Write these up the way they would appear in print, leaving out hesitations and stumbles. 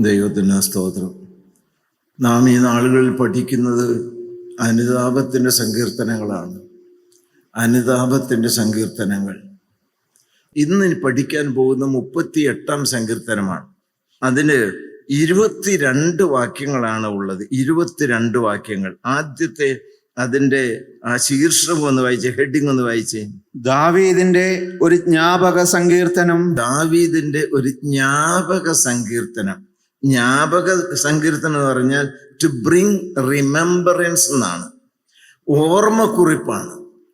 ദൈവത്തിന് സ്തോത്രം. നാം ഈ നാളുകളിൽ പഠിക്കുന്നത് അനുതാപത്തിൻ്റെ സങ്കീർത്തനങ്ങളാണ്. അനുതാപത്തിൻ്റെ സങ്കീർത്തനങ്ങൾ. ഇന്ന് പഠിക്കാൻ പോകുന്ന 38-ാം സങ്കീർത്തനമാണ്. അതിന് 22 വാക്യങ്ങളാണ് ഉള്ളത്. 22 വാക്യങ്ങൾ. ആദ്യത്തെ അതിൻ്റെ ആ ശീർഷകം ഒന്ന് വായിച്ചേ, ഹെഡിങ് ഒന്ന് വായിച്ചേ. ദാവീദിന്റെ ഒരു ജ്ഞാപക സങ്കീർത്തനം. ദാവീദിന്റെ ഒരു ജ്ഞാപക സങ്കീർത്തനം. ജ്ഞാപക സങ്കീർത്തനം എന്ന് പറഞ്ഞാൽ ടു ബ്രിങ് റിമെമ്പറൻസ് എന്നാണ്. ഓർമ്മക്കുറിപ്പാണ്.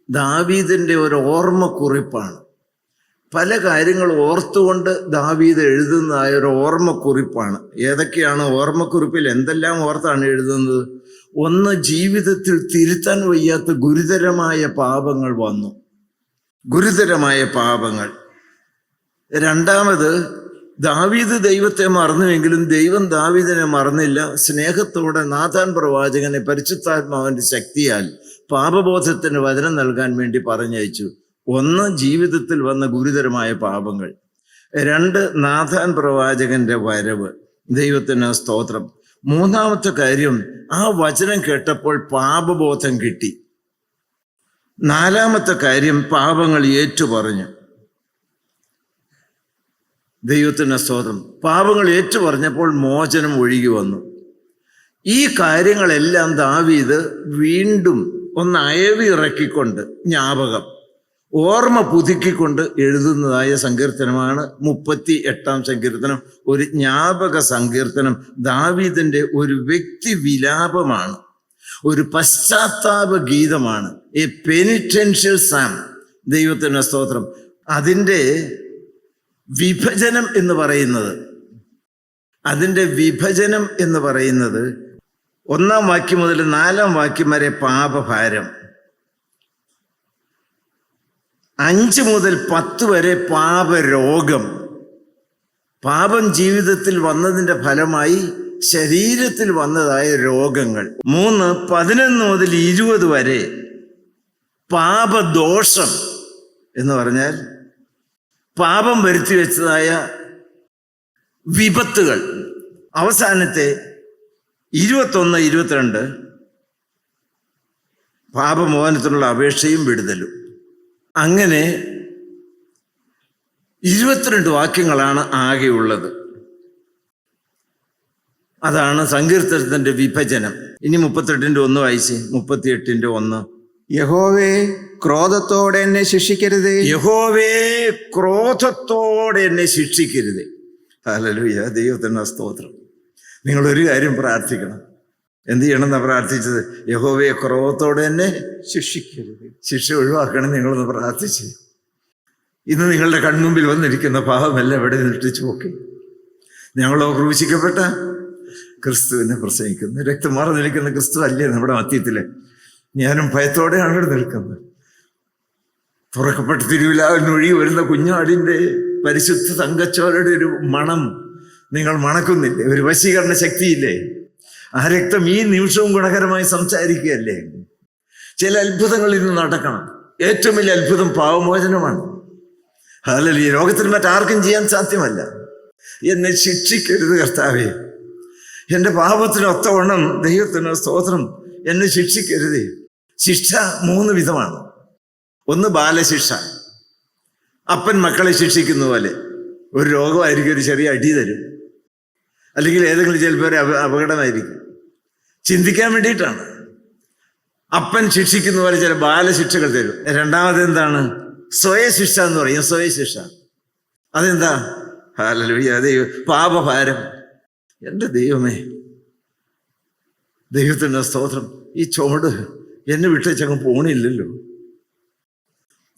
ദാവീദിന്റെ ഒരു ഓർമ്മക്കുറിപ്പാണ്. പല കാര്യങ്ങൾ ഓർത്തുകൊണ്ട് ദാവീദ് എഴുതുന്നതായ ഒരു ഓർമ്മക്കുറിപ്പാണ്. ഏതൊക്കെയാണ് ഓർമ്മക്കുറിപ്പിൽ എന്തെല്ലാം ഓർത്താണ് എഴുതുന്നത്? ഒന്ന്, ജീവിതത്തിൽ തിരുത്താൻ വയ്യാത്ത ഗുരുതരമായ പാപങ്ങൾ വന്നു, ഗുരുതരമായ പാപങ്ങൾ. രണ്ടാമത്, ദാവീദ് ദൈവത്തെ മറന്നുവെങ്കിലും ദൈവം ദാവീദിനെ മറന്നില്ല. സ്നേഹത്തോടെ നാഥാൻ പ്രവാചകനെ പരിശുദ്ധാത്മാവിന്റെ ശക്തിയാൽ പാപബോധത്തിന് വചനം നൽകാൻ വേണ്ടി പറഞ്ഞയച്ചു. ഒന്ന്, ജീവിതത്തിൽ വന്ന ഗുരുതരമായ പാപങ്ങൾ. രണ്ട്, നാഥാൻ പ്രവാചകന്റെ വരവ്. ദൈവത്തിന് സ്തോത്രം. മൂന്നാമത്തെ കാര്യം, ആ വചനം കേട്ടപ്പോൾ പാപബോധം കിട്ടി. നാലാമത്തെ കാര്യം, പാപങ്ങൾ ഏറ്റുപറഞ്ഞു. ദൈവത്തിന് സ്തോത്രം. പാപങ്ങൾ ഏറ്റുപറഞ്ഞപ്പോൾ മോചനം ഒഴുകി വന്നു. ഈ കാര്യങ്ങളെല്ലാം ദാവീദ് വീണ്ടും ഒന്ന് അയവി ഇറക്കിക്കൊണ്ട്, ജ്ഞാപകം, ഓർമ്മ പുതുക്കിക്കൊണ്ട് എഴുതുന്നതായ സങ്കീർത്തനമാണ് 38-ാം സങ്കീർത്തനം. ഒരു ജ്ഞാപക സങ്കീർത്തനം. ദാവീദിന്റെ ഒരു വ്യക്തി വിലാപമാണ്, ഒരു പശ്ചാത്താപ ഗീതമാണ്, എ പെനിറ്റൻഷ്യൽ സാം. ദൈവത്തിന് സ്തോത്രം. അതിൻ്റെ വിഭജനം എന്ന് പറയുന്നത്, അതിൻ്റെ വിഭജനം എന്ന് പറയുന്നത് 1-ാം വാക്യം മുതൽ 4-ാം വാക്യം വരെ പാപഭാരം, 5 മുതൽ 10 വരെ പാപരോഗം. പാപം ജീവിതത്തിൽ വന്നതിൻ്റെ ഫലമായി ശരീരത്തിൽ വന്നതായ രോഗങ്ങൾ. 3, 11 മുതൽ 20 വരെ പാപദോഷം എന്ന് പറഞ്ഞാൽ പാപം വരുത്തി വെച്ചതായ വിപത്തുകൾ. അവസാനത്തെ 21, 22 പാപമോചനത്തിനുള്ള അപേക്ഷയും വിടുതലും. അങ്ങനെ 22 വാക്യങ്ങളാണ് ആകെയുള്ളത്. അതാണ് സങ്കീർത്തനത്തിന്റെ വിഭജനം. ഇനി 38-ന്റെ 1 വായിച്ച്. 38-ന്റെ 1. യഹോവേ, ക്രോധത്തോടെ എന്നെ ശിക്ഷിക്കരുതേ. യഹോവേ, ക്രോധത്തോടെ എന്നെ ശിക്ഷിക്കരുതേ. ഹല്ലേലൂയ. ദൈവത്തിന് സ്തോത്രം. നിങ്ങളൊരു കാര്യം പ്രാർത്ഥിക്കണം. എന്ത് ചെയ്യണമെന്നാ പ്രാർത്ഥിച്ചത്? യഹോവേ, ക്രോധത്തോടെ എന്നെ ശിക്ഷിക്കരുത്. ശിക്ഷ ഒഴിവാക്കണം നിങ്ങളൊന്ന് പ്രാർത്ഥിച്ച്. ഇന്ന് നിങ്ങളുടെ കൺമുമ്പിൽ വന്നിരിക്കുന്ന പാപമെല്ലാം എവിടെ നിട്ടിച്ചു പോക്കി. ഞങ്ങളോ ക്രൂശിക്കപ്പെട്ട ക്രിസ്തുവിനെ പ്രസംഗിക്കുന്നു. രക്തം മാറി നിൽക്കുന്ന ക്രിസ്തു അല്ലേ നമ്മുടെ മധ്യത്തില്? ഞാനും ഭയത്തോടെയാണ് ഇവിടെ നിൽക്കുന്നത്. തുറക്കപ്പെട്ട തിരുവിലാവിനൊഴുകി വരുന്ന കുഞ്ഞാടിൻ്റെ പരിശുദ്ധ തങ്കച്ചോരയുടെ ഒരു മണം നിങ്ങൾ മണക്കുന്നില്ലേ? ഒരു വശീകരണ ശക്തിയില്ലേ? ആ രക്തം ഈ നിമിഷവും ഗുണകരമായി സംസാരിക്കുകയല്ലേ? ചില അത്ഭുതങ്ങൾ ഇന്ന് നടക്കണം. ഏറ്റവും വലിയ അത്ഭുതം പാപമോചനമാണ്. ഹല്ലേലൂയ. ലോകത്തിന് മറ്റാർക്കും ചെയ്യാൻ സാധ്യമല്ല. എന്നെ ശിക്ഷിക്കരുത് കർത്താവേ. എൻ്റെ പാപത്തിന് ഒത്തവണ്ണം, ദൈവത്തിന് സ്തോത്രം, എന്നെ ശിക്ഷിക്കരുതേ. ശിക്ഷ 3 വിധമാണ്. ഒന്ന്, ബാലശിക്ഷ. അപ്പൻ മക്കളെ ശിക്ഷിക്കുന്ന പോലെ. ഒരു രോഗമായിരിക്കും, ഒരു ചെറിയ അടി തരും, അല്ലെങ്കിൽ ഏതെങ്കിലും ചിലപ്പോൾ ഒരു അപകടമായിരിക്കും. ചിന്തിക്കാൻ വേണ്ടിയിട്ടാണ്. അപ്പൻ ശിക്ഷിക്കുന്ന പോലെ ചില ബാലശിക്ഷകൾ തരും. രണ്ടാമത് എന്താണ്? സ്വയശിക്ഷ എന്ന് പറയും. സ്വയശിക്ഷ അതെന്താ? ഹല്ലേലൂയ. പാപഭാരം. എൻ്റെ ദൈവമേ, ദൈവത്തിൻ്റെ സ്തോത്രം. ഈ ചുമട് എന്നെ വിട്ടേച്ചങ്ങ് പോണില്ലല്ലോ.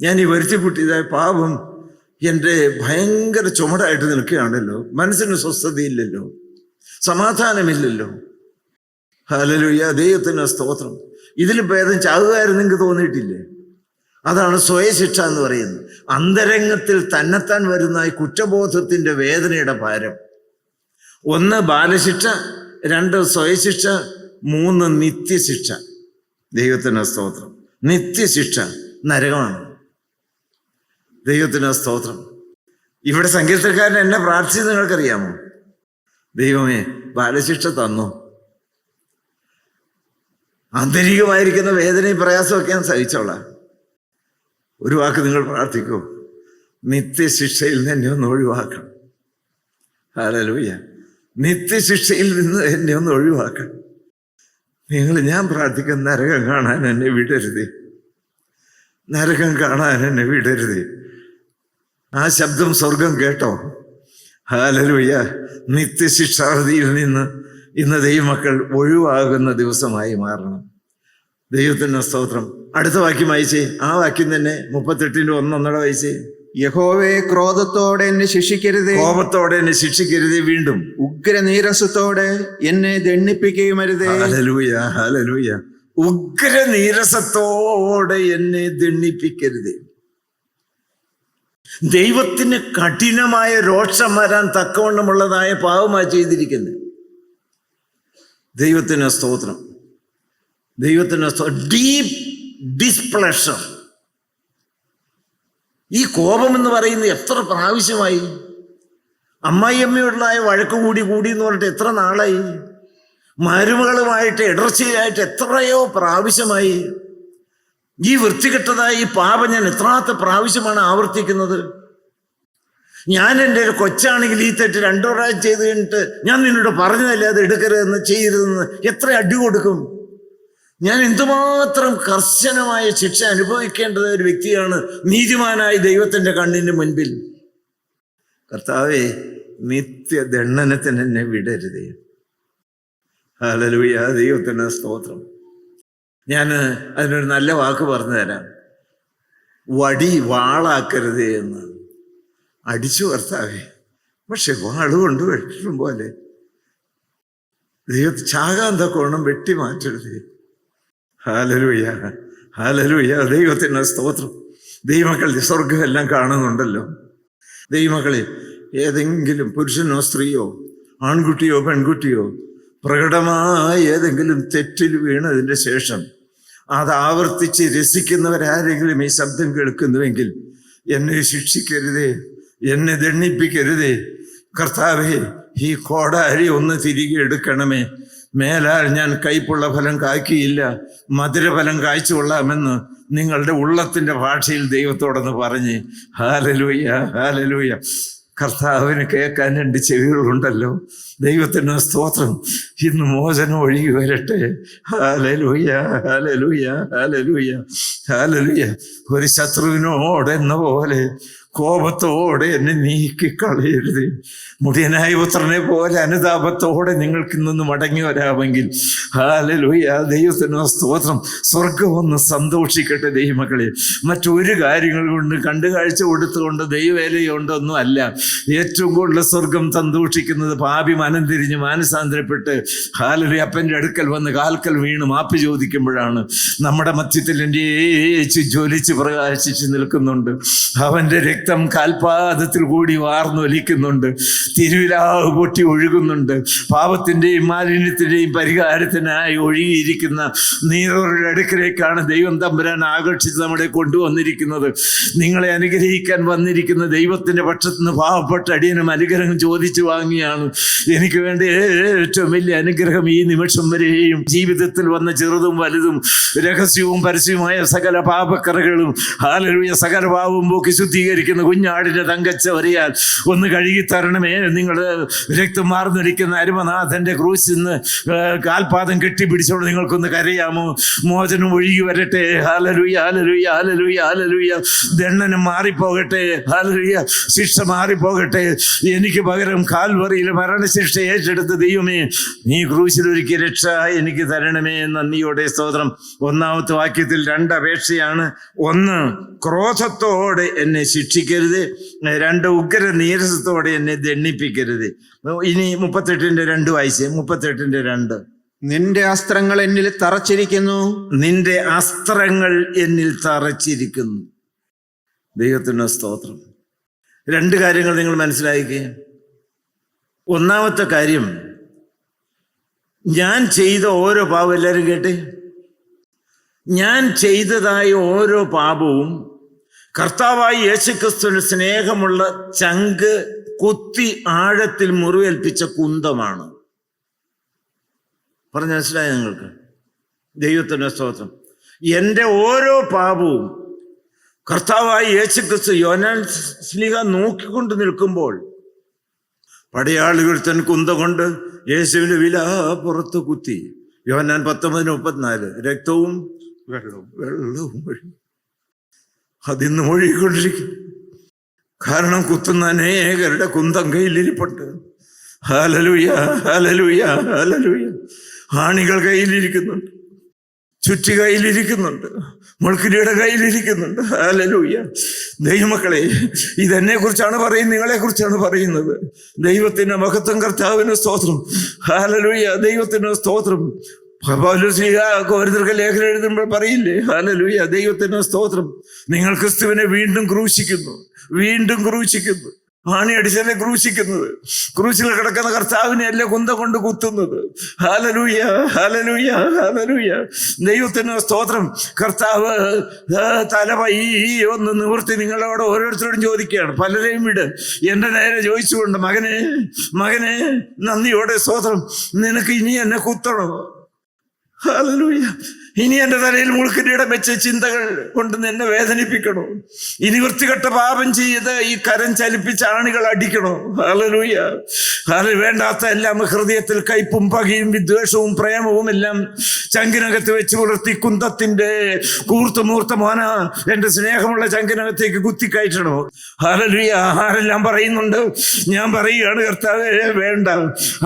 ഞാൻ ഈ വരുത്തി കൂട്ടിയതായ പാപം എൻ്റെ ഭയങ്കര ചുമടായിട്ട് നിൽക്കുകയാണല്ലോ. മനസ്സിന് സ്വസ്ഥതയില്ലല്ലോ, സമാധാനമില്ലല്ലോ. ഹല്ലേലൂയ. ദൈവത്തിന് സ്തോത്രം. ഇതിലും ഭേദം ചാകുകയായിരുന്നു നിങ്ങൾക്ക് തോന്നിയിട്ടില്ലേ? അതാണ് സ്വയശിക്ഷ എന്ന് പറയുന്നത്. അന്തരംഗത്തിൽ തന്നെത്താൻ വരുന്ന ഈ കുറ്റബോധത്തിന്റെ വേദനയുടെ ഭാരം. 1, ബാലശിക്ഷ. 2, സ്വയശിക്ഷ. 3, നിത്യശിക്ഷ. ദൈവത്തിന് സ്തോത്രം. നിത്യശിക്ഷ നരകമാണ്. ദൈവത്തിന് സ്തോത്രം. ഇവിടെ സങ്കീർത്തനക്കാരൻ എന്നെ പ്രാർത്ഥിച്ചത് നിങ്ങൾക്കറിയാമോ? ദൈവമേ ബാലശിക്ഷ തന്നു. ആന്തരികമായിരിക്കുന്ന വേദനയും പ്രയാസമൊക്കെ ഞാൻ സഹിച്ചോളാം. ഒരു വാക്ക് നിങ്ങൾ പ്രാർത്ഥിക്കൂ, നിത്യശിക്ഷയിൽ നിന്ന് എന്നെ ഒന്ന് ഒഴിവാക്കണം. ഹല്ലേലൂയ. നിത്യശിക്ഷയിൽ നിന്ന് എന്നെ ഒന്ന് ഒഴിവാക്കണം. ഞാൻ പ്രാർത്ഥിക്കുന്ന നരകം കാണാൻ എന്നെ വിടരുതേ, നരകം കാണാൻ എന്നെ വിടരുതേ. ആ ശബ്ദം സ്വർഗം കേട്ടോ? ഹല്ലേലൂയ. നിത്യശിക്ഷാവധിയിൽ നിന്ന് ഇന്ന് ദൈവമക്കൾ ഒഴിവാകുന്ന ദിവസമായി മാറണം. ദൈവത്തിന് സ്തോത്രം. അടുത്ത വാക്യം വായിച്ചേ. ആ വാക്യം തന്നെ 38:1 വായിച്ചേ. യഹോവേ ക്രോധത്തോടെ എന്നെ ശിക്ഷിക്കരുതേ, കോപത്തോടെ എന്നെ ശിക്ഷിക്കരുതേ. വീണ്ടും ഉഗ്രനീരസത്തോടെ എന്നെ ദണ്ഡിപ്പിക്കുകയുമരുതേ. Hallelujah, hallelujah. ഉഗ്രനീരസത്തോടെ എന്നെ ദണ്ഡിപ്പിക്കരുതേ. ദൈവത്തിന് കഠിനമായ രോഷം വരാൻ തക്കവണ്ണമുള്ളതായ പാവമായി ചെയ്തിരിക്കുന്നത്. ദൈവത്തിന് സ്തോത്രം, ദൈവത്തിന് ഡീപ് ഡിസ്പ്ലഷർ. ഈ കോപം എന്ന് പറയുന്നത് എത്ര പ്രാവശ്യമായി? അമ്മായിയമ്മയോടുള്ള വഴക്ക് കൂടി എന്ന് പറഞ്ഞിട്ട് എത്ര നാളായി? മരുമകളുമായിട്ട് ഇടർച്ചയായിട്ട് എത്രയോ പ്രാവശ്യമായി. ഈ വൃത്തികെട്ടതായ ഈ പാപം ഞാൻ എത്രാമത്തെ പ്രാവശ്യമാണ് ആവർത്തിക്കുന്നത്? ഞാൻ എൻ്റെ ഒരു കൊച്ചാണെങ്കിൽ ഈ തെറ്റ് 2 പ്രാവശ്യം ചെയ്ത് കഴിഞ്ഞിട്ട് ഞാൻ നിന്നോട് പറഞ്ഞതല്ലേ അത് എടുക്കരുതെന്ന് ചെയ്യരുതെന്ന് എത്ര അടി കൊടുക്കും? ഞാൻ എന്തുമാത്രം കർശനമായ ശിക്ഷ അനുഭവിക്കേണ്ടത് ഒരു വ്യക്തിയാണ് നീതിമാനായ ദൈവത്തിൻ്റെ കണ്ണിന് മുൻപിൽ. കർത്താവേ, നിത്യദണ്ഡനത്തിന് എന്നെ വിടരുതേ. ഹല്ലേലൂയ, ദൈവത്തിന് സ്തോത്രം. ഞാൻ അതിനൊരു നല്ല വാക്ക് പറഞ്ഞു തരാം. വടി വാളാക്കരുതേ എന്ന്. അടിച്ചു കർത്താവേ, പക്ഷെ വാളുകൊണ്ട് വെട്ടും പോലെ ദൈവത്തെ ചാകാൻ തക്കോണം വെട്ടി മാറ്റരുതേ. ഹല്ലേലൂയ, ഹല്ലേലൂയ, ദൈവത്തിന് സ്തോത്രം. ദൈവമക്കൾ സ്വർഗമെല്ലാം കാണുന്നുണ്ടല്ലോ. ദൈവമക്കളെ, ഏതെങ്കിലും പുരുഷനോ സ്ത്രീയോ ആൺകുട്ടിയോ പെൺകുട്ടിയോ പ്രകടമായ ഏതെങ്കിലും തെറ്റിൽ വീണതിൻ്റെ ശേഷം അത് ആവർത്തിച്ച് രസിക്കുന്നവരാരെങ്കിലും ഈ ശബ്ദം കേൾക്കുന്നുവെങ്കിൽ എന്നെ ശിക്ഷിക്കരുതേ, എന്നെ ദണ്ഡിപ്പിക്കരുതേ. കർത്താവേ, ഈ കോടാരി ഒന്ന് തിരികെ എടുക്കണമേ. മേലാൽ ഞാൻ കയ്പുള്ള ഫലം കായ്ക്കുകയില്ല, മധുരഫലം കായ്ച്ചു കൊള്ളാമെന്ന് നിങ്ങളുടെ ഉള്ളത്തിൻ്റെ ഭാഷയിൽ ദൈവത്തോടൊന്ന് പറഞ്ഞ്. Hallelujah, hallelujah. കർത്താവിന് കേൾക്കാൻ 2 ചെവികളുണ്ടല്ലോ. ദൈവത്തിന് സ്തോത്രം. ഇന്ന് മോചനം ഒഴുകി വരട്ടെ. Hallelujah, hallelujah, hallelujah, hallelujah. ഒരു ശത്രുവിനോടെന്ന പോലെ കോപത്തോടെ എന്നെ നീക്കിക്കളയരുത്. മുടിയനായ പുത്രനെ പോലെ അനുതാപത്തോടെ നിങ്ങൾക്ക് ഇന്നൊന്ന് മടങ്ങി വരാമെങ്കിൽ ഹല്ലേലൂയ, ദൈവത്തിന് സ്തോത്രം. സ്വർഗം ഒന്ന് സന്തോഷിക്കട്ടെ ദൈവമക്കളെ. മറ്റൊരു കാര്യങ്ങൾ കൊണ്ട് കണ്ടുകാഴ്ച കൊടുത്തുകൊണ്ട് ദൈവവേലയുണ്ടൊന്നും അല്ല. ഏറ്റവും കൂടുതൽ സ്വർഗം സന്തോഷിക്കുന്നത് പാപി മനം തിരിഞ്ഞ് മാനസാന്തരപ്പെട്ട് ഹല്ലേലൂയ അപ്പൻ്റെ അടുക്കൽ വന്ന് കാൽക്കൽ വീണ് മാപ്പ് ചോദിക്കുമ്പോഴാണ്. നമ്മുടെ മധ്യത്തിൽ എൻ്റെ യേശു ജ്വലിച്ച് പ്രകാശിച്ച് നിൽക്കുന്നുണ്ട്. അവൻ്റെ രക്തം കാൽപാദത്തിൽ കൂടി വാർന്നൊലിക്കുന്നുണ്ട്. തിരുവിലാവ് പൊട്ടി ഒഴുകുന്നുണ്ട്. പാപത്തിൻ്റെയും മാലിന്യത്തിൻ്റെയും പരിഹാരത്തിനായി ഒഴുകിയിരിക്കുന്ന നീറുകളുടെ അടുക്കിലേക്കാണ് ദൈവം തമ്പുരാൻ ആകർഷിച്ച് നമ്മളെ കൊണ്ടുവന്നിരിക്കുന്നത്. നിങ്ങളെ അനുഗ്രഹിക്കാൻ വന്നിരിക്കുന്ന ദൈവത്തിൻ്റെ പക്ഷത്ത് നിന്ന് പാവപ്പെട്ട അടിയനും അനുഗ്രഹം ചോദിച്ചു വാങ്ങിയാണ്. എനിക്ക് വേണ്ട ഏറ്റവും വലിയ അനുഗ്രഹം ഈ നിമിഷം വരെയും ജീവിതത്തിൽ വന്ന ചെറുതും വലുതും രഹസ്യവും പരസ്യവുമായ സകല പാപക്കറകളും ഹല്ലേലൂയ സകല പാപവും പോക്കി ശുദ്ധീകരിക്കുന്ന കുഞ്ഞാടിന്റെ തങ്കച്ച വരിയാൽ ഒന്ന് കഴുകിത്തരണമേ. നിങ്ങൾ രക്തം മാർന്നൊലിക്കുന്ന അരുമനാഥന്റെ ക്രൂശിൽ നിന്ന് കാൽപാദം കെട്ടിപ്പിടിച്ചോണ്ട് നിങ്ങൾക്കൊന്ന് കരയാമോ? മോചനം ഒഴുകി വരട്ടെ. Hallelujah, hallelujah, hallelujah, hallelujah. ദണ്ഡനം മാറിപ്പോകട്ടെ. ഹല്ലേലൂയ, ശിക്ഷ മാറിപ്പോകട്ടെ. എനിക്ക് പകരം കാൽവറിയിൽ മരണശിക്ഷ ഏറ്റെടുത്ത് ദൈവമേ നീ ക്രൂശിൽ ഒരുക്കിയ രക്ഷ എനിക്ക് തരണമേ. നന്ദിയോടെ സ്തോത്രം. 1-ാമത്തെ വാക്യത്തിൽ 2 അപേക്ഷയാണ്. 1, ക്രോധത്തോടെ എന്നെ ശിക്ഷിക്കരുത്. 2, ഉഗ്ര നീരസത്തോടെ എന്നെ ദണ്ഡിപ്പിക്കരുത്. ഇനി 38:2 വായിച്ചേ. 38:2. നിന്റെ അസ്ത്രങ്ങൾ എന്നിൽ തറച്ചിരിക്കുന്നു. നിന്റെ അസ്ത്രങ്ങൾ എന്നിൽ തറച്ചിരിക്കുന്നു. ദൈവത്തിന് സ്തോത്രം. 2 കാര്യങ്ങൾ നിങ്ങൾ മനസ്സിലാക്കുക. 1-ാമത്തെ കാര്യം, ഞാൻ ചെയ്ത ഓരോ പാപം, എല്ലാവരും കേട്ടെ, ഞാൻ ചെയ്തതായ ഓരോ പാപവും കർത്താവായി യേശുക്രിസ്തുവിന് സ്നേഹമുള്ള ചങ്ക് കുത്തി ആഴത്തിൽ മുറിവേൽപ്പിച്ച കുന്തമാണ്. പറഞ്ഞ മനസ്സിലായ നിങ്ങൾക്ക്? ദൈവത്തിന്റെ സ്തോത്രം. എൻ്റെ ഓരോ പാപവും കർത്താവായ യേശുക്രിസ്തു യോഹന്നാൻ ശ്ലീഹ നോക്കിക്കൊണ്ട് നിൽക്കുമ്പോൾ പടയാളികൾ തൻ കുന്ത കൊണ്ട് യേശുവിന്റെ വില പുറത്ത് കുത്തി. യോഹന്നാൻ 19:34. രക്തവും വെള്ളവും ഒഴുകി. അതിന്ന് ഒഴുകിക്കൊണ്ടിരിക്കും. കാരണം കുത്തുന്ന അനേകരുടെ കുന്തം കയ്യിലിരിപ്പുണ്ട്. Hallelujah, hallelujah, hallelujah. ആണികൾ കയ്യിലിരിക്കുന്നുണ്ട്, ചുറ്റി കയ്യിലിരിക്കുന്നുണ്ട്, മുൾക്കിരിയുടെ കയ്യിലിരിക്കുന്നുണ്ട്. ഹല്ലേലൂയ. ദൈവമക്കളെ, ഇതെന്നെ കുറിച്ചാണ് പറയുന്നത്, നിങ്ങളെ കുറിച്ചാണ് പറയുന്നത്. ദൈവത്തിന്റെ മഹത്വം, കർത്താവിന് സ്തോത്രം. ഹല്ലേലൂയ, ദൈവത്തിന് സ്തോത്രം. പൗലോസ് ലേഖനം എഴുതുമ്പോൾ പറയില്ലേ, ഹല്ലേലൂയ, ദൈവത്തിന് സ്തോത്രം. നിങ്ങൾ ക്രിസ്തുവിനെ വീണ്ടും ക്രൂശിക്കുന്നു, വീണ്ടും ക്രൂശിക്കുന്നു. ആണി അടിച്ചല്ലേ ക്രൂശിക്കുന്നത്. ക്രൂശിൽ കിടക്കുന്ന കർത്താവിനെ അല്ലേ കുന്തം കൊണ്ട് കുത്തുന്നത്. Hallelujah, hallelujah, hallelujah. ദൈവത്തിന് സ്തോത്രം. കർത്താവ് ഒന്ന് നിവർത്തി നിങ്ങളോട് ഓരോരുത്തരോടും ചോദിക്കുകയാണ്. പലരെയും വിട്, എന്റെ നേരെ ചോദിച്ചുകൊണ്ട്, മകനെ, മകനെ, നന്ദിയോടെ സ്തോത്രം, നിനക്ക് ഇനി എന്നെ കുത്തണോ? ഹല്ലേലൂയ. ഇനി എൻ്റെ തലയിൽ മുൾക്കിരീടം വെച്ച ചിന്തകൾ കൊണ്ട് നിന്നെ വേദനിപ്പിക്കണോ? ഇനി വൃത്തികെട്ട പാപം ചെയ്ത് ഈ കരം ചലിപ്പിച്ച ആണികൾ അടിക്കണോ? ഹല്ലേലൂയ. വേണ്ടാത്ത എല്ലാം ഹൃദയത്തിൽ കയ്പും പകയും വിദ്വേഷവും പ്രേമവും എല്ലാം ചങ്കിനകത്ത് വെച്ച് പുലർത്തി കുന്തത്തിന്റെ കൂർത്തുമൂർത്ത മോന എൻ്റെ സ്നേഹമുള്ള ചങ്കിനകത്തേക്ക് കുത്തിക്കയറ്റണോ? ഹല്ലേലൂയ. ആരെല്ലാം പറയുന്നുണ്ട്, ഞാൻ പറയുകയാണ്, കർത്താവേ വേണ്ട.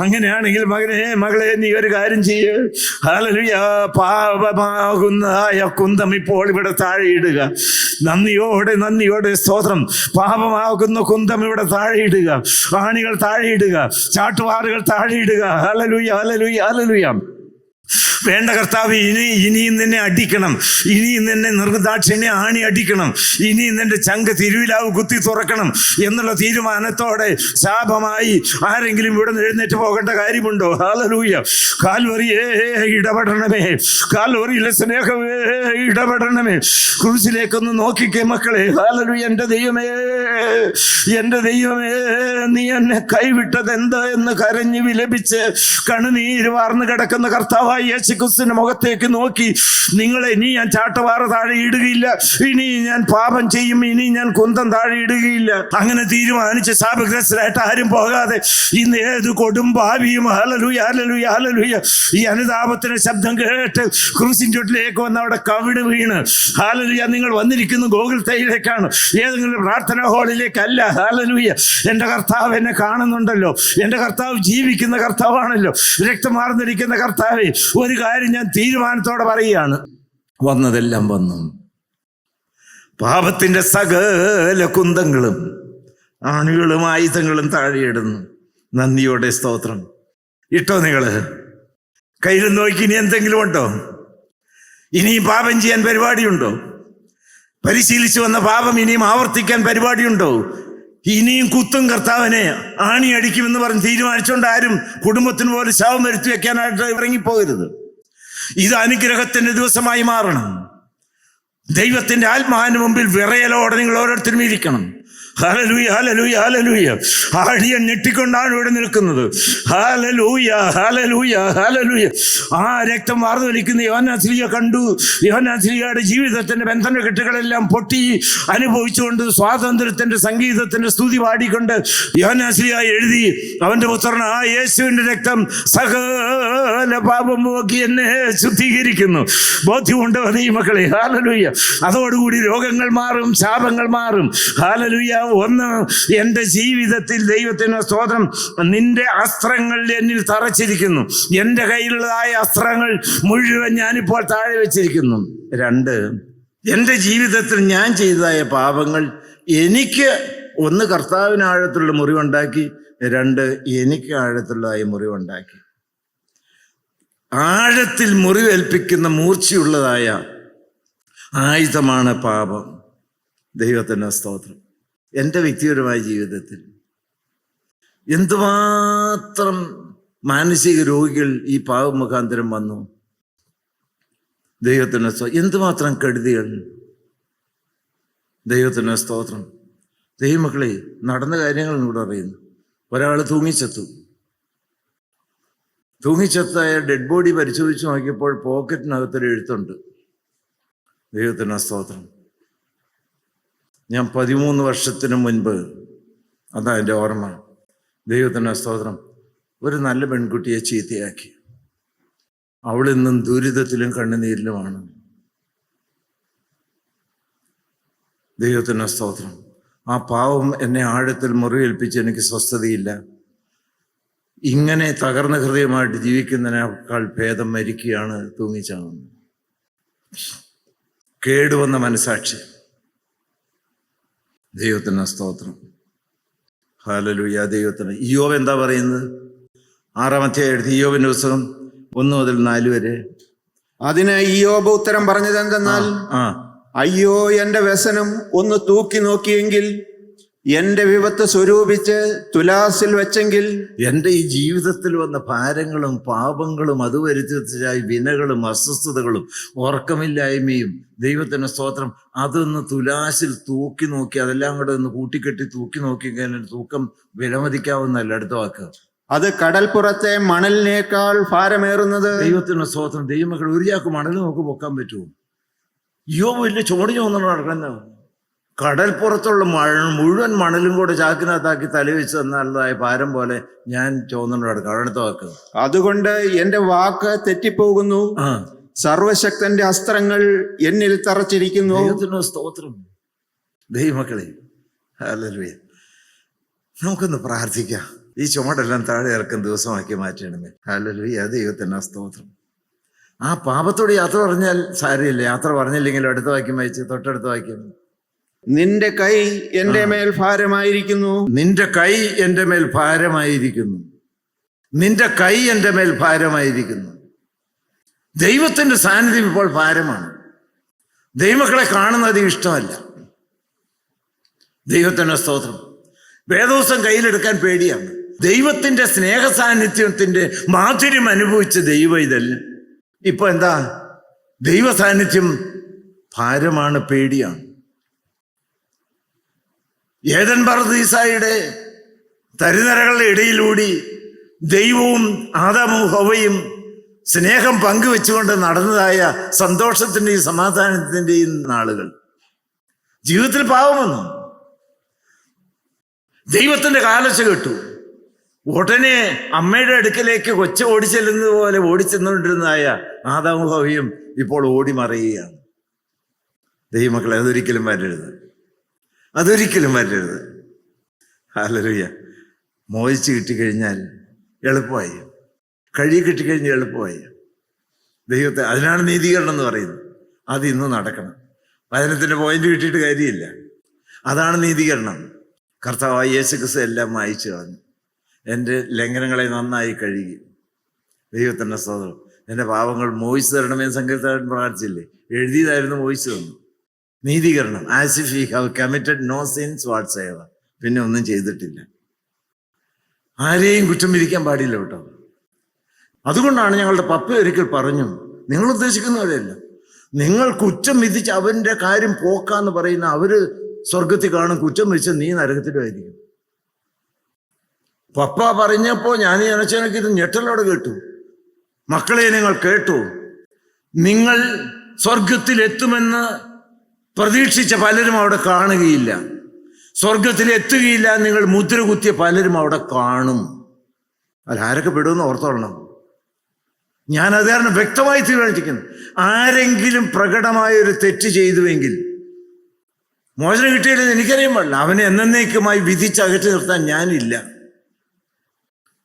അങ്ങനെയാണെങ്കിൽ മകനെ, മകളെ, നീ ഒരു കാര്യം ചെയ്യ്. ഹല്ലേലൂയ. പാപമാകുന്നതായ കുന്തം ഇപ്പോൾ ഇവിടെ താഴെ ഇടുക. നന്ദിയോടെ, നന്ദിയോടെ സ്തോത്രം. പാപമാകുന്ന കുന്തം ഇവിടെ താഴെ ഇടുക. ആണികൾ താഴെ ഇടുക, ചാട്ടുവാറുകൾ താഴെ ഇടുക. Hallelujah, hallelujah, hallelujah. വേണ്ട കർത്താവ്, ഇനിയും നിന്നെ അടിക്കണം, ഇനിയും നിന്നെ നിർദാക്ഷിണ്യ ആണി അടിക്കണം, ഇനിയും നിന്റെ ചങ്ക് തിരുവിലാവ് കുത്തി തുറക്കണം എന്നുള്ള തീരുമാനത്തോടെ ശാപമായി ആരെങ്കിലും ഇവിടെ നിന്ന് എഴുന്നേറ്റ് പോകേണ്ട കാര്യമുണ്ടോ? ഹല്ലേലൂയ. കാൽവറിയേ ഇടപെടണമേ, കാൽവറിയിലെ സ്നേഹമേ ഇടപെടണമേ. ക്രൂശിലേക്കൊന്ന് നോക്കിക്കേ മക്കളെ. ഹല്ലേലൂയ. എൻ്റെ ദൈവമേ, എൻ്റെ ദൈവമേ, നീ എന്നെ കൈവിട്ടത് എന്താ എന്ന് കരഞ്ഞ് വിലപിച്ച് കണ്ണുനീര് വാർന്നു കിടക്കുന്ന കർത്താവായ യേശുക്രിസ്തുവിന്റെ മുഖത്തേക്ക് നോക്കി, നിങ്ങളെ ഇനി ഞാൻ ചാട്ടവാറ താഴെ ഇടുകയില്ല, ഇനി ഞാൻ പാപം ചെയ്യും, ഇനി ഞാൻ കുന്തം താഴെ ഇടുകയില്ല. അങ്ങനെ തീരുമാനിച്ച് ശാപഗ്രസ്തരായിട്ട് ആരും പോകാതെ ഇന്ന് ഏത് കൊടും ഭാവിയും, ഹല്ലേലൂയ, ഹല്ലേലൂയ, ഹല്ലേലൂയ, ഈ അനുതാപത്തിന്റെ ശബ്ദം കേട്ട് ക്രൂസിൻ ചുവട്ടിലേക്ക് വന്ന് അവിടെ കവിട് വീണ്, ഹല്ലേലൂയ, നിങ്ങൾ വന്നിരിക്കുന്ന ഗോകുൽത്തയിലേക്കാണ്, ഏതെങ്കിലും പ്രാർത്ഥനാ ഹാളിലേക്കല്ല. ഹല്ലേലൂയ. എൻ്റെ കർത്താവ് എന്നെ കാണുന്നുണ്ടല്ലോ, എൻ്റെ കർത്താവ് ജീവിക്കുന്ന കർത്താവാണല്ലോ, രക്തമാർന്നിരിക്കുന്ന കർത്താവേ, ഒരു കാര്യം ഞാൻ തീരുമാനത്തോടെ പറയുകയാണ്, വന്നതെല്ലാം വന്നു. പാപത്തിന്റെ സകല കുന്തങ്ങളും ആണികളും ആയുധങ്ങളും താഴെയിടുന്നു. നന്ദിയോടെ സ്തോത്രം. ഇട്ടോ നിങ്ങള് കയ്യിൽ നോക്കി, ഇനി എന്തെങ്കിലും ഉണ്ടോ? ഇനിയും പാപം ചെയ്യാൻ പരിപാടിയുണ്ടോ? പരിശീലിച്ചു വന്ന പാപം ഇനിയും ആവർത്തിക്കാൻ പരിപാടിയുണ്ടോ? ഇനിയും കുത്തും കർത്താവിനെ, ആണി അടിക്കുമെന്ന് പറഞ്ഞ് തീരുമാനിച്ചുകൊണ്ട് ആരും കുടുംബത്തിന് പോലും ശവം വരുത്തി വെക്കാനായിട്ട് ഇറങ്ങിപ്പോകരുത്. ഇത് അനുഗ്രഹത്തിന്റെ ദിവസമായി മാറണം. ദൈവത്തിന്റെ ആത്മാവിന് മുമ്പിൽ വിറയലോടെ നിങ്ങൾ ഓരോരുത്തരും ഇരിക്കണം. Hallelujah, hallelujah, hallelujah. ആടിയൻ ഞെട്ടിക്കൊണ്ടാണ് ഇവിടെ നിൽക്കുന്നത്. Hallelujah, hallelujah, hallelujah. ആ രക്തം വാർന്നു വലിക്കുന്ന യോഹന്നാൻ ശ്ലീഹ കണ്ടു. യോഹന്നാൻ ശ്ലീഹയുടെ ജീവിതത്തിന്റെ ബന്ധനക്കെട്ടുകളെല്ലാം പൊട്ടി അനുഭവിച്ചുകൊണ്ട് സ്വാതന്ത്ര്യത്തിന്റെ സംഗീതത്തിന്റെ സ്തുതി പാടിക്കൊണ്ട് യോഹന്നാൻ ശ്ലീഹ എഴുതി, അവന്റെ പുത്രൻ ആ യേശുവിന്റെ രക്തം സകല പാപം പോക്കി എന്നെ ശുദ്ധീകരിക്കുന്നു. ബോധ്യമുണ്ടോ ഈ മക്കളെ? ഹല്ലേലൂയ. അതോടുകൂടി രോഗങ്ങൾ മാറും, ശാപങ്ങൾ മാറും. ഹല്ലേലൂയ. ഒന്ന്, എൻ്റെ ജീവിതത്തിൽ ദൈവത്തിന് സ്തോത്രം, നിന്റെ അസ്ത്രങ്ങൾ എന്നിൽ തറച്ചിരിക്കുന്നു. എൻ്റെ കയ്യിലുള്ളതായ അസ്ത്രങ്ങൾ മുഴുവൻ ഞാനിപ്പോൾ താഴെ വെച്ചിരിക്കുന്നു. രണ്ട്, എൻ്റെ ജീവിതത്തിൽ ഞാൻ ചെയ്തതായ പാപങ്ങൾ എനിക്ക് ഒന്ന് കർത്താവിന് ആഴത്തുള്ള മുറിവുണ്ടാക്കി, രണ്ട് എനിക്ക് ആഴത്തുള്ളതായ മുറിവുണ്ടാക്കി. ആഴത്തിൽ മുറിവേൽപ്പിക്കുന്ന മൂർച്ചയുള്ളതായ ആയുധമാണ് പാപം. ദൈവത്തിന് സ്തോത്രം. എൻ്റെ വ്യക്തിപരമായ ജീവിതത്തിൽ എന്തുമാത്രം മാനസിക രോഗികൾ ഈ പാപം മുഖാന്തരം വന്നു. ദൈവത്തിന് എന്തുമാത്രം കെടുതികൾ. ദൈവത്തിന് സ്തോത്രം. ദൈവമക്കളെ, നടന്ന കാര്യങ്ങൾ ഇവിടെ അറിയുന്നു. ഒരാൾ തൂങ്ങിച്ചെത്തു. തൂങ്ങിച്ചെത്ത ഡെഡ് ബോഡി പരിശോധിച്ച് നോക്കിയപ്പോൾ പോക്കറ്റിനകത്തൊരു എഴുത്തുണ്ട്. ദൈവത്തിന് സ്തോത്രം. ഞാൻ 13 വർഷത്തിന് മുൻപ്, അതാ എൻ്റെ ഓർമ്മ, ദൈവത്തിന് സ്തോത്രം, ഒരു നല്ല പെൺകുട്ടിയെ ചീത്തയാക്കി. അവളിന്നും ദുരിതത്തിലും കണ്ണുനീരിലുമാണ്. ദൈവത്തിന് സ്തോത്രം. ആ പാവം എന്നെ ആഴത്തിൽ മുറിവേൽപ്പിച്ച് എനിക്ക് സ്വസ്ഥതയില്ല. ഇങ്ങനെ തകർന്ന ഹൃദയമായിട്ട് ജീവിക്കുന്നതിനേക്കാൾ ഭേദം മരിക്കുകയാണ് തൂങ്ങിച്ചാകുന്നത്. കേടുവന്ന മനസാക്ഷി. ദൈവത്തിന് സ്തോത്രം. ഹല്ലേലൂയ. ദൈവത്തിന്. ഇയ്യോബ് എന്താ പറയുന്നത്? 6-ാം അധ്യായം ഇയ്യോബിന്റെ പുസ്തകം 1 മുതൽ 4 വരെ. അതിന് ഇയ്യോബ് ഉത്തരം പറഞ്ഞതെന്തെന്നാൽ, അയ്യോ, എന്റെ വ്യസനം ഒന്ന് തൂക്കി നോക്കിയെങ്കിൽ, എന്റെ വിപത്ത് സ്വരൂപിച്ച് തുലാസിൽ വെച്ചെങ്കിൽ. എൻ്റെ ഈ ജീവിതത്തിൽ വന്ന ഭാരങ്ങളും പാപങ്ങളും അത് വരുത്തിയായി വിനകളും അസ്വസ്ഥതകളും ഉറക്കമില്ലായ്മയും, ദൈവത്തിന് സ്തോത്രം, അതൊന്ന് തുലാസിൽ തൂക്കി നോക്കി, അതെല്ലാം കൂടെ ഒന്ന് കൂട്ടിക്കെട്ടി തൂക്കി നോക്കി കഴിഞ്ഞാൽ തൂക്കം വിലമതിക്കാവുന്നല്ല. അടുത്ത വാക്ക്, അത് കടൽപ്പുറത്തെ മണലിനേക്കാൾ ഭാരമേറുന്നത്. ദൈവത്തിന് സ്തോത്രം. ദൈവമക്കൾ, ഒരു ചാക്ക് മണൽ നമുക്ക് പൊക്കാൻ പറ്റുമോ? ഇയ്യോബ് വലിയ ചോടി ചോന്നുകൊണ്ട് നടക്കുന്ന, കടൽപ്പുറത്തുള്ള മുഴുവൻ മണലും കൂടെ ചാക്കിനകത്താക്കി തലവെച്ച് തന്നതായ ഭാരം പോലെ ഞാൻ ചോന്നുകൊണ്ട് നടക്കാം. അടുത്ത വാക്ക്, അതുകൊണ്ട് എന്റെ വാക്ക് തെറ്റിപ്പോകുന്നു, സർവശക്തന്റെ അസ്ത്രങ്ങൾ എന്നിൽ തറച്ചിരിക്കുന്നു. ദൈവത്തിന് സ്തോത്രം. ദൈവമക്കളെ, ഹല്ലേലൂയ. നമുക്കൊന്ന് പ്രാർത്ഥിക്കാം. ഈ ചുമടെല്ലാം താഴെ ഇറക്കുന്ന ദിവസമാക്കി മാറ്റണമേ. ഹല്ലേലൂയ. ദൈവത്തിന് സ്തോത്രം. ആ പാപത്തോട് യാത്ര പറഞ്ഞാൽ സാരമില്ല. യാത്ര പറഞ്ഞില്ലെങ്കിലും അടുത്ത വാക്യം വായിച്ച്, തൊട്ടടുത്ത വാക്യം, നിന്റെ കൈ എന്റെ മേൽ ഭാരമായിരിക്കുന്നു. നിന്റെ കൈ എൻ്റെ മേൽ ഭാരമായിരിക്കുന്നു. നിന്റെ കൈ എൻ്റെ മേൽ ഭാരമായിരിക്കുന്നു. ദൈവത്തിന്റെ സാന്നിധ്യം ഇപ്പോൾ ഭാരമാണ്. ദൈവമക്കളെ കാണുന്നത് ഇഷ്ടമല്ല. ദൈവത്തിന്റെ സ്തോത്രം. വേദോസം കയ്യിലെടുക്കാൻ പേടിയാണ്. ദൈവത്തിന്റെ സ്നേഹ സാന്നിധ്യത്തിന്റെ മാധുര്യം അനുഭവിച്ച ദൈവം ഇതല്ല. ഇപ്പൊ എന്താ? ദൈവ സാന്നിധ്യം ഭാരമാണ്, പേടിയാണ്. ഏദൻ പർദീസായുടെ തരിനരകളുടെ ഇടയിലൂടി ദൈവവും ആദാമും ഹവ്വയും സ്നേഹം പങ്കുവെച്ചുകൊണ്ട് നടന്നതായ സന്തോഷത്തിന്റെയും സമാധാനത്തിന്റെയും നാളുകൾ. ജീവിതത്തിൽ പാവം വന്നു. ദൈവത്തിന്റെ കാലശ കേട്ടു. ഉടനെ അമ്മയുടെ അടുക്കലേക്ക് കൊച്ചു ഓടിച്ചെല്ലുന്നത് പോലെ ഓടിച്ചെന്നുകൊണ്ടിരുന്നതായ ആദാമും ഹവ്വയും ഇപ്പോൾ ഓടി മറിയുകയാണ്. ദൈവമക്കളെ, അതൊരിക്കലും വരരുത്, അതൊരിക്കലും വരരുത്. ഹല്ലേലൂയ. മോഹിച്ച് കിട്ടിക്കഴിഞ്ഞാൽ എളുപ്പമായി, കഴി കിട്ടിക്കഴിഞ്ഞാൽ എളുപ്പമായി. ദൈവത്തെ, അതിനാണ് നീതീകരണം എന്ന് പറയുന്നത്. അത് ഇന്ന് നടക്കണം. വചനത്തിന്റെ പോയിന്റ് കിട്ടിയിട്ട് കാര്യമില്ല. അതാണ് നീതീകരണം. കർത്താവായ യേശുക്രിസ്തു എല്ലാം മായിച്ചു കളഞ്ഞു. എൻ്റെ ലംഘനങ്ങളെ നന്നായി കഴുകി. ദൈവത്തിൻ്റെ സ്തോത്രം. എൻ്റെ പാപങ്ങൾ മോഹിച്ചു തരണമെന്ന് സങ്കീർത്തകൻ പ്രാർത്ഥിച്ചില്ലേ? എഴുതിയതായിരുന്നു, മോഹിച്ചു തന്നു. നീതീകരണം. As if he have committed no sins whatsoever. പിന്നെ ഒന്നും ചെയ്തിട്ടില്ല. ആരെയും കുറ്റം വിധിക്കാൻ പാടില്ല കേട്ടോ. അതുകൊണ്ടാണ് ഞങ്ങളുടെ പപ്പ ഒരിക്കൽ പറഞ്ഞു, നിങ്ങൾ ഉദ്ദേശിക്കുന്ന പോലെയല്ല, നിങ്ങൾ കുറ്റം വിധിച്ച് അവൻ്റെ കാര്യം പോക്കാന്ന് പറയുന്ന അവര് സ്വർഗത്തിൽ കാണും, കുറ്റം വിധിച്ച് നീ നരകത്തിലുമായിരിക്കും. പപ്പ പറഞ്ഞപ്പോ ഞാൻ ഈ അനച്ചനക്ക് ഇത് ഞെട്ടലോടെ കേട്ടു. മക്കളെ, നിങ്ങൾ കേട്ടു, നിങ്ങൾ സ്വർഗത്തിൽ എത്തുമെന്ന് പ്രതീക്ഷിച്ച പലരും അവിടെ കാണുകയില്ല. സ്വർഗത്തിൽ എത്തുകയില്ല, നിങ്ങൾ മുദ്ര കുത്തിയ പലരും അവിടെ കാണും. അതിലാരൊക്കെ പെടുമെന്ന് ഓർത്തോളണം. ഞാൻ അത് കാരണം വ്യക്തമായി തീരുമാനിച്ചിരിക്കുന്നു, ആരെങ്കിലും പ്രകടമായൊരു തെറ്റ് ചെയ്തുവെങ്കിൽ മോചനം കിട്ടിയില്ലെന്ന് എനിക്കറിയാൻ പാടില്ല. അവനെ എന്നേക്കുമായി വിധിച്ചകറ്റി നിർത്താൻ ഞാനില്ല.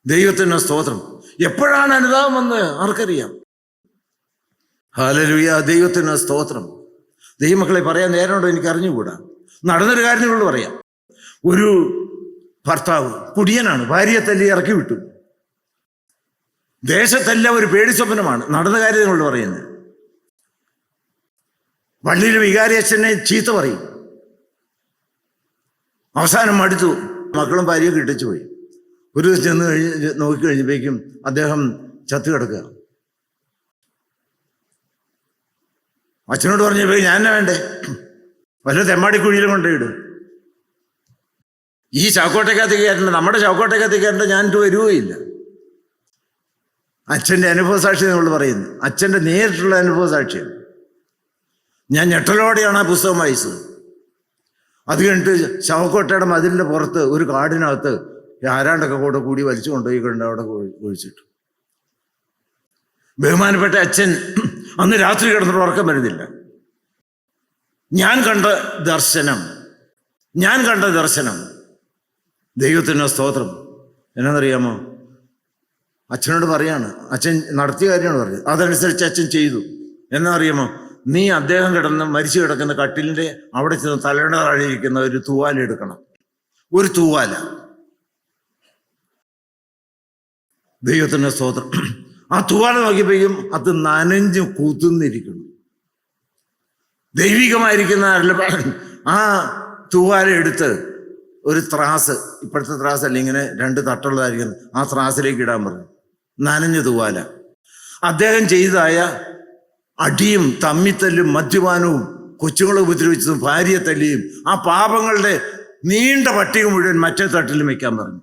ദൈവത്തിന് സ്തോത്രം. എപ്പോഴാണ് അനുതാപം വന്ന് ആർക്കറിയാം? ഹല്ലേലൂയ. ദൈവത്തിന് സ്തോത്രം. ദൈവമക്കളെ, പറയാൻ നേരമുണ്ടോ എനിക്ക് അറിഞ്ഞുകൂടാ. നടന്നൊരു കാര്യങ്ങളോട് പറയാം. ഒരു ഭർത്താവ് കുടിയനാണ്, ഭാര്യയെ തല്ലി ഇറക്കി വിട്ടു. ദേശത്തെല്ലാം ഒരു പേടി സ്വപ്നമാണ്. നടന്ന കാര്യങ്ങളോട് പറയുന്നത്. പള്ളിയിൽ വികാരി അച്ഛനെ ചീത്ത പറയും. അവസാനം മടുത്തു, മക്കളും ഭാര്യയും കിട്ടിച്ചു പോയി. ഒരു ദിവസം ചെന്ന് നോക്കിക്കഴിഞ്ഞപ്പോഴേക്കും അദ്ദേഹം ചത്തു കിടക്കുക. അച്ഛനോട് പറഞ്ഞപ്പോൾ ഞാൻ എന്നാ വേണ്ടേ, വല്ല തെമ്മാടിക്കുഴിയിലും കൊണ്ടുപോയിടും. ഈ ചാക്കോട്ടയ്ക്കകത്ത് കയറേണ്ട, നമ്മുടെ ചാക്കോട്ടയ്ക്കകത്ത് കയറേണ്ട ഞാനിട്ട് വരുകയില്ല. അച്ഛൻ്റെ അനുഭവ സാക്ഷി നമ്മൾ പറയുന്നു, അച്ഛൻ്റെ നേരിട്ടുള്ള അനുഭവ സാക്ഷിയാണ്. ഞാൻ ഞെട്ടലോടെയാണ് ആ പുസ്തകം വായിച്ചത്. അത് കഴിഞ്ഞിട്ട് ചാക്കോട്ടയുടെ മതിലിൻ്റെ പുറത്ത് ഒരു കാടിനകത്ത് ആരാണ്ടൊക്കെ കൂടി വലിച്ചു കൊണ്ടുപോയി കൊണ്ട് അവിടെ ഒഴിച്ചിട്ടു. ബഹുമാനപ്പെട്ട അച്ഛൻ അന്ന് രാത്രി കിടന്നിട്ട് ഉറക്കം വരുന്നില്ല. ഞാൻ കണ്ട ദർശനം ദൈവത്തിന് സ്തോത്രം. എന്നാന്നറിയാമോ? അച്ഛനോട് പറയാണ്, അച്ഛൻ നടത്തിയ കാര്യമാണ് പറഞ്ഞത്, അതനുസരിച്ച് അച്ഛൻ ചെയ്തു. എന്നാ അറിയാമോ? നീ അദ്ദേഹം മരിച്ചു കിടക്കുന്ന കട്ടിലിൻ്റെ അവിടെ ചെന്ന് തലയുടെ താഴെ ഇരിക്കുന്ന ഒരു തൂവാല എടുക്കണം. ഒരു തൂവാല. ദൈവത്തിന് സ്തോത്രം. ആ തൂവാല നോക്കിയപ്പോഴും അത് നനഞ്ഞു കൂത്തുന്നിരിക്കുന്നു. ദൈവികമായിരിക്കുന്ന ആ തൂവാല എടുത്ത് ഒരു ത്രാസ്, ഇപ്പോഴത്തെ ത്രാസല്ല, ഇങ്ങനെ 2 തട്ടുള്ളതായിരിക്കുന്നു, ആ ത്രാസിലേക്ക് ഇടാൻ പറഞ്ഞു. നനഞ്ഞ തൂവാല. അദ്ദേഹം ചെയ്തതായ അടിയും തമ്മിത്തല്ലും മദ്യപാനവും കൊച്ചുങ്ങളെ ഉപദ്രവിച്ചതും ഭാര്യയെ തല്ലിയും ആ പാപങ്ങളുടെ നീണ്ട പട്ടിക മുഴുവൻ മറ്റേ തട്ടിലും വെക്കാൻ പറഞ്ഞു.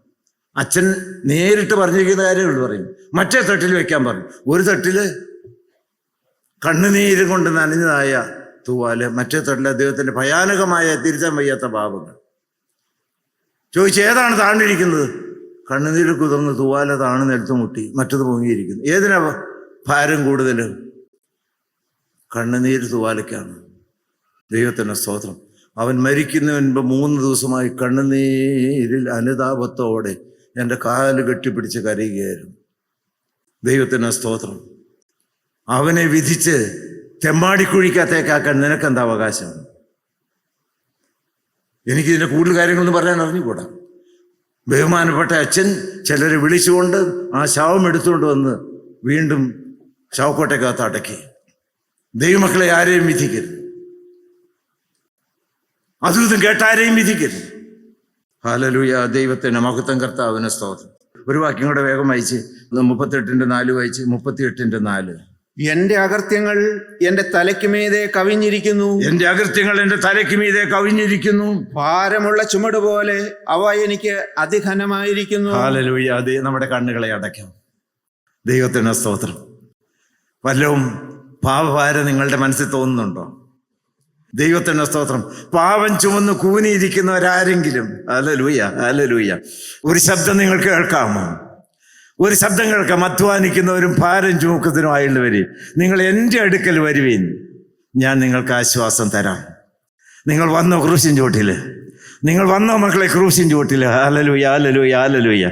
അച്ഛൻ നേരിട്ട് പറഞ്ഞിരിക്കുന്ന കാര്യങ്ങൾ പറയും. മറ്റേ തട്ടിൽ വെക്കാൻ പറഞ്ഞു. ഒരു തട്ടില് കണ്ണുനീര് കൊണ്ട് നനഞ്ഞതായ തൂവാല്, മറ്റേ തട്ടിൽ അദ്ദേഹത്തിന്റെ ഭയാനകമായ തിരിച്ചാൻ വയ്യാത്ത പാപങ്ങൾ. ചോദിച്ചു, ഏതാണ് താണിരിക്കുന്നത്? കണ്ണുനീര് കുതിർന്ന് തൂവാല താണ് നിലത്ത് മുട്ടി, മറ്റത് പൊങ്ങിയിരിക്കുന്നു. ഏതിനാ ഭാരം കൂടുതൽ? കണ്ണുനീര് തൂവാലയ്ക്കാണ്. ദൈവത്തിന് സ്തോത്രം. അവൻ മരിക്കുന്നതിന് മുൻപ് 3 ദിവസമായി കണ്ണുനീരിൽ അനുതാപത്തോടെ എൻ്റെ കാല് കെട്ടിപ്പിടിച്ച് കരയുകയായിരുന്നു. ദൈവത്തിന് സ്തോത്രം. അവനെ വിധിച്ച് തെമ്മാടിക്കുഴിക്കകത്തേക്കാക്കാൻ നിനക്കെന്താ അവകാശം? എനിക്കിതിൻ്റെ കൂടുതൽ കാര്യങ്ങളൊന്നും പറയാൻ അറിഞ്ഞുകൂടാ. ബഹുമാനപ്പെട്ട അച്ഛൻ ചിലരെ വിളിച്ചുകൊണ്ട് ആ ശവം എടുത്തുകൊണ്ട് വന്ന് വീണ്ടും ശവക്കോട്ടയ്ക്കകത്ത് അടക്കി. ദൈവമക്കളെ ആരെയും വിധിക്കരുത്, അതും ഇതും കേട്ടാരെയും വിധിക്കരുത്. ഹല്ലേലൂയ. ദൈവത്തിന് മഹത്വം, കർത്താവിന് സ്തോത്രം. ഒരു വാക്യം കൂടെ വേഗം വായിച്ച് 38:4 വായിച്ച്. 38:4. എന്റെ അകൃത്യങ്ങൾ എന്റെ തലയ്ക്ക് മീതെ കവിഞ്ഞിരിക്കുന്നു. എന്റെ അകൃത്യങ്ങൾ എന്റെ തലയ്ക്ക് മീതെ കവിഞ്ഞിരിക്കുന്നു. ഭാരമുള്ള ചുമട് പോലെ അവ എനിക്ക് അതിഘനമായിരിക്കുന്നു. ഹല്ലേലൂയ. അത് നമ്മുടെ കണ്ണുകളെ അടയ്ക്കാം. ദൈവത്തിന് സ്തോത്രം. വല്ലവും പാപഭാരം നിങ്ങളുടെ മനസ്സിൽ തോന്നുന്നുണ്ടോ? ദൈവത്തിന് സ്തോത്രം. പാപം ചുമന്ന് കൂനിയിരിക്കുന്നവരാരെങ്കിലും, ഹല്ലേലൂയ, ഹല്ലേലൂയ, ഒരു ശബ്ദം നിങ്ങൾ കേൾക്കാമോ? ഒരു ശബ്ദം കേൾക്കാം. അധ്വാനിക്കുന്നവരും ഭാരം ചുമക്കുന്നവരുമായുള്ളവര്, നിങ്ങൾ എൻ്റെ അടുക്കൽ വരുവീൻ, ഞാൻ നിങ്ങൾക്ക് ആശ്വാസം തരാം. നിങ്ങൾ വന്നോ ക്രൂശിൻ ചോട്ടിൽ? നിങ്ങൾ വന്നോ മക്കളെ ക്രൂശിൻ ചുവട്ടിൽ? Hallelujah, hallelujah, hallelujah,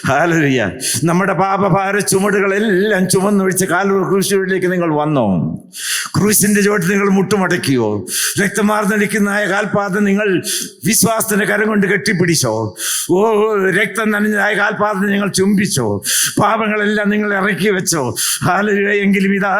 hallelujah. നമ്മുടെ പാപഭാര ചുമടുകളെല്ലാം ചുമന്നൊഴിച്ച് കാൽവരി ക്രൂശിലേക്ക് നിങ്ങൾ വന്നോ? ക്രൂശിന്റെ ചുവട്ടിൽ നിങ്ങൾ മുട്ടുമടക്കിയോ? രക്തമാർന്നടിക്കുന്ന കാൽപാദം നിങ്ങൾ വിശ്വാസത്തിന്റെ കരം കൊണ്ട് കെട്ടിപ്പിടിച്ചോ? ഓ, രക്തം നനഞ്ഞതായ കാൽപാദം നിങ്ങൾ ചുംബിച്ചോ? പാപങ്ങളെല്ലാം നിങ്ങൾ ഇറക്കി വെച്ചോ? ഹല്ലേലൂയ. എങ്കിലും ഇതാ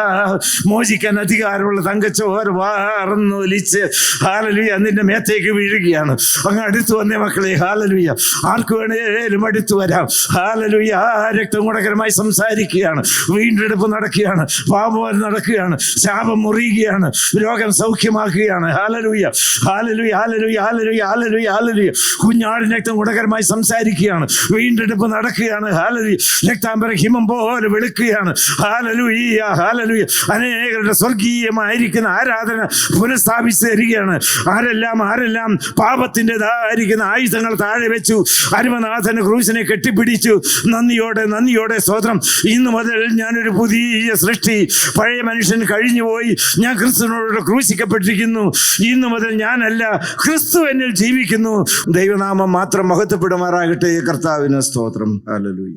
മോചിക്കാൻ അധികാരമുള്ള തങ്കച്ചോർ വാർന്നൊലിച്ച് ഹല്ലേലൂയ നിന്റെ മേത്തേക്ക് വീഴുകയാണ്. അങ്ങ് അടുത്തു വന്നേ മക്കളെ. ഹല്ലേലൂയ. ആർക്ക് വേണേലും അടുത്തു വരാം. ഹല്ലേലൂയ. രക്തം ഗുണകരമായി സംസാരിക്കുകയാണ്. വീണ്ടെടുപ്പ് നടക്കുകയാണ്. പാപം നടക്കുകയാണ്. ശാപം മുറിയുകയാണ്. രോഗം സൗഖ്യമാക്കുകയാണ്. Hallelujah, hallelujah, hallelujah, hallelujah, hallelujah, hallelujah. കുഞ്ഞാടിൻ രക്തം ഗുണകരമായി സംസാരിക്കുകയാണ്. വീണ്ടെടുപ്പ് നടക്കുകയാണ്. ഹല്ലേലൂയ. രക്താംബര ഹിമം പോലെ വെളുക്കുകയാണ്. Hallelujah, hallelujah. അനേകരുടെ സ്വർഗീയമായിരിക്കുന്ന ആരാധന പുനഃസ്ഥാപിച്ചു തരികയാണ്. ആരെല്ലാം പാപത്തിൻ്റെതായിരിക്കുന്ന ആയുധങ്ങൾ താഴെ വെച്ചു അരുമനാഥന് ക്രൂശിനെ കെട്ടിപ്പിടിച്ചു. നന്ദിയോടെ സ്തോത്രം. ഇന്നു മുതൽ ഞാനൊരു പുതിയ സൃഷ്ടി. പഴയ മനുഷ്യൻ കഴിഞ്ഞുപോയി. ഞാൻ ക്രിസ്തുവിനോട് ക്രൂശിക്കപ്പെട്ടിരിക്കുന്നു. ഇന്നു മുതൽ ഞാനല്ല, ക്രിസ്തു എന്നിൽ ജീവിക്കുന്നു. ദൈവനാമം മാത്രം മഹത്വപ്പെടുമാറാകട്ടെ. കർത്താവിന് സ്തോത്രം. ഹല്ലേലൂയ.